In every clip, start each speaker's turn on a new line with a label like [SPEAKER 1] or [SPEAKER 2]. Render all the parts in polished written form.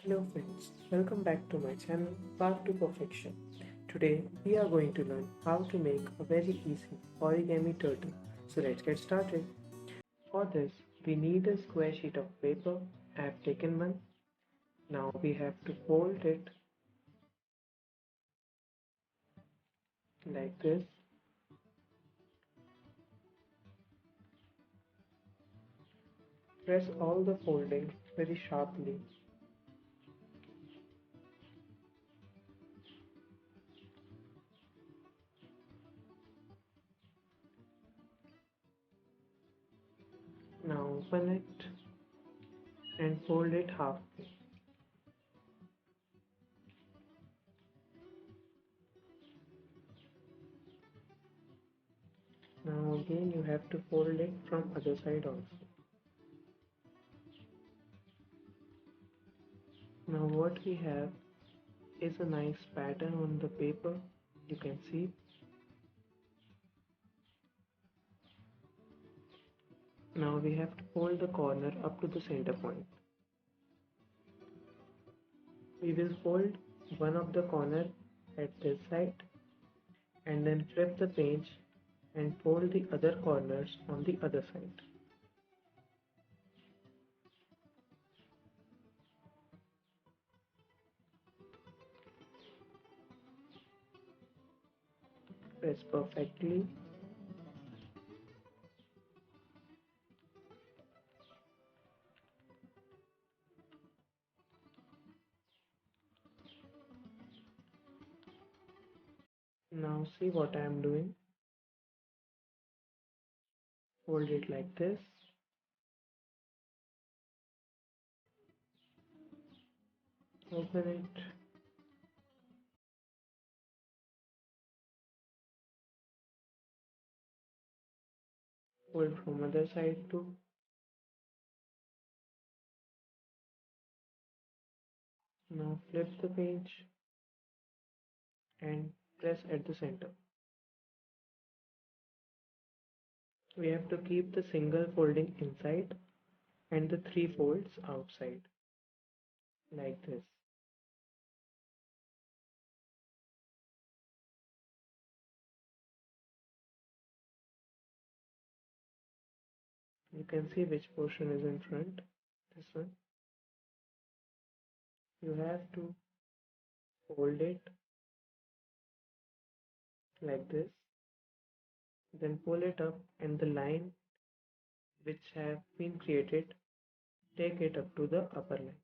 [SPEAKER 1] Hello friends, welcome back to my channel Path to Perfection. Today we are going to learn how to make a very easy origami turtle. So let's get started. For this we need a square sheet of paper. I have taken one. Now we have to fold it like this. Press all the foldings very sharply. Now open it and fold it halfway. Now again you have to fold it from other side also. Now what we have is a nice pattern on the paper. You can see. Now we have to fold the corner up to the center point. We will fold one of the corner at this side and then flip the page and fold the other corners on the other side. Press perfectly. Now see what I am doing. Fold it like this. Open it. Fold from other side too. Now flip the page and press at the center. We have to keep the single folding inside and the three folds outside like this. You can see which portion is in front. This one. You have to fold it like this, then pull it up and the line which have been created, take it up to the upper line.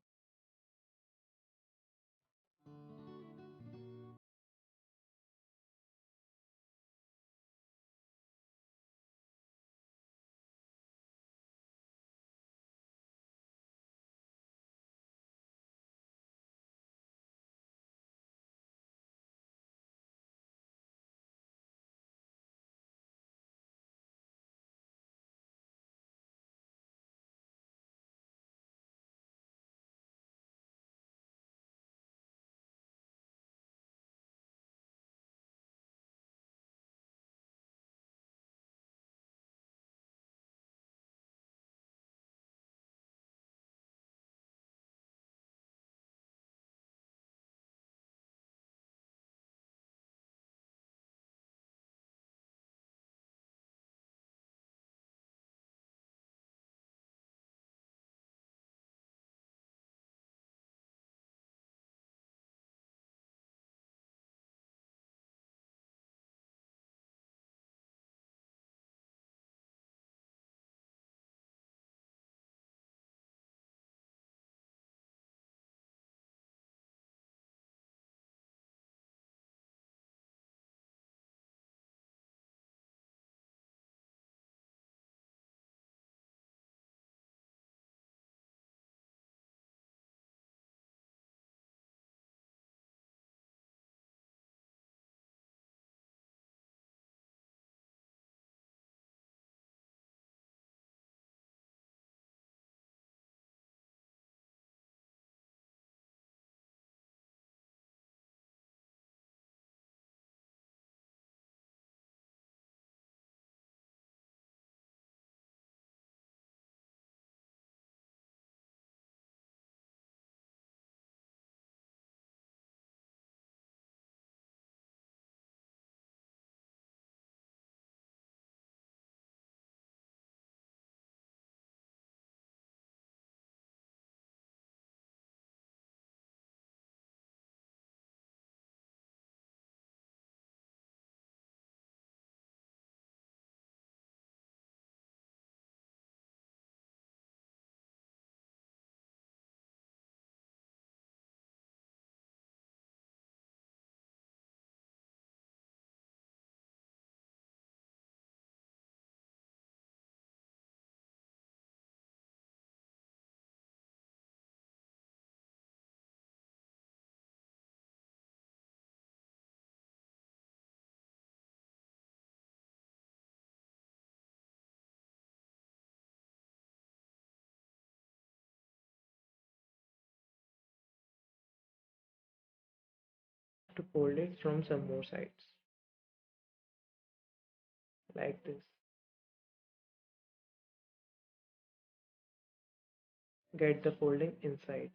[SPEAKER 1] to fold it from some more sides, like this. Get the folding inside.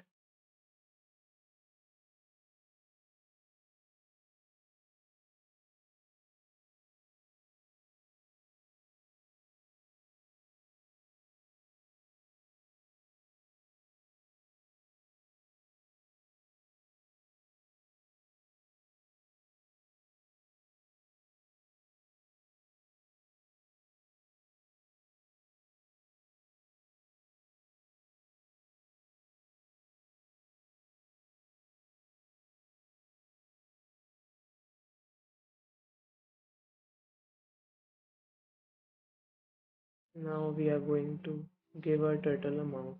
[SPEAKER 1] Now we are going to give our turtle a mouth.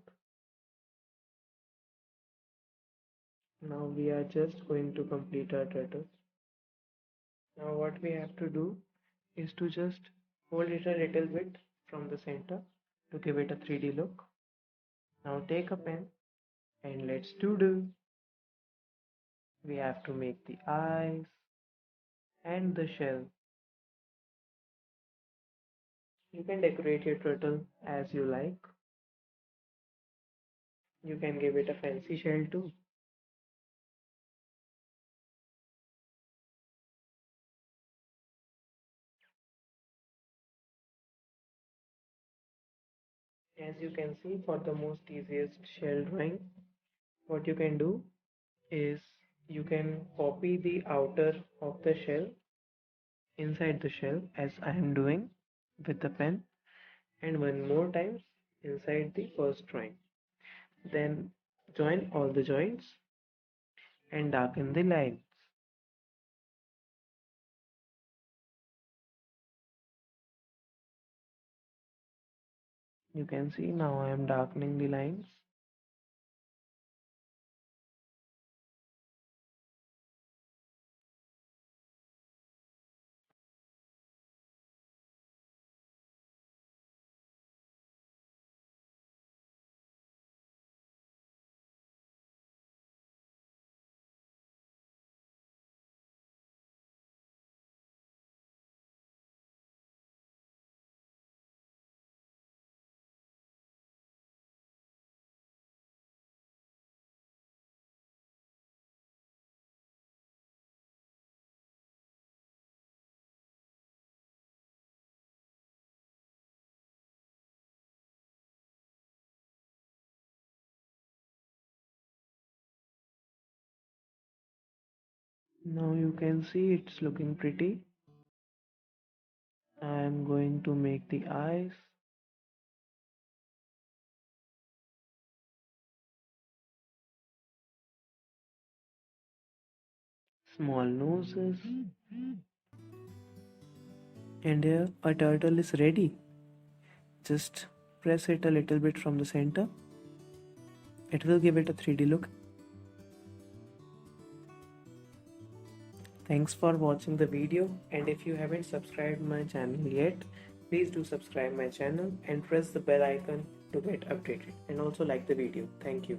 [SPEAKER 1] Now we are just going to complete our turtle. Now what we have to do is to just hold it a little bit from the center to give it a 3D look. Now take a pen and let's doodle. We have to make the eyes and the shell. You can decorate your turtle as you like. You can give it a fancy shell too. As you can see, for the most easiest shell drawing, what you can do is you can copy the outer of the shell inside the shell as I am doing with the pen, and one more times inside the first drawing. Then join all the joints and darken the lines. You can see now I am darkening the lines. Now you can see it's looking pretty. I am going to make the eyes. Small noses. And here a turtle is ready. Just press it a little bit from the center. It will give it a 3D look. Thanks for watching the video, and if you haven't subscribed my channel yet, please do subscribe my channel and press the bell icon to get updated, and also like the video. Thank you.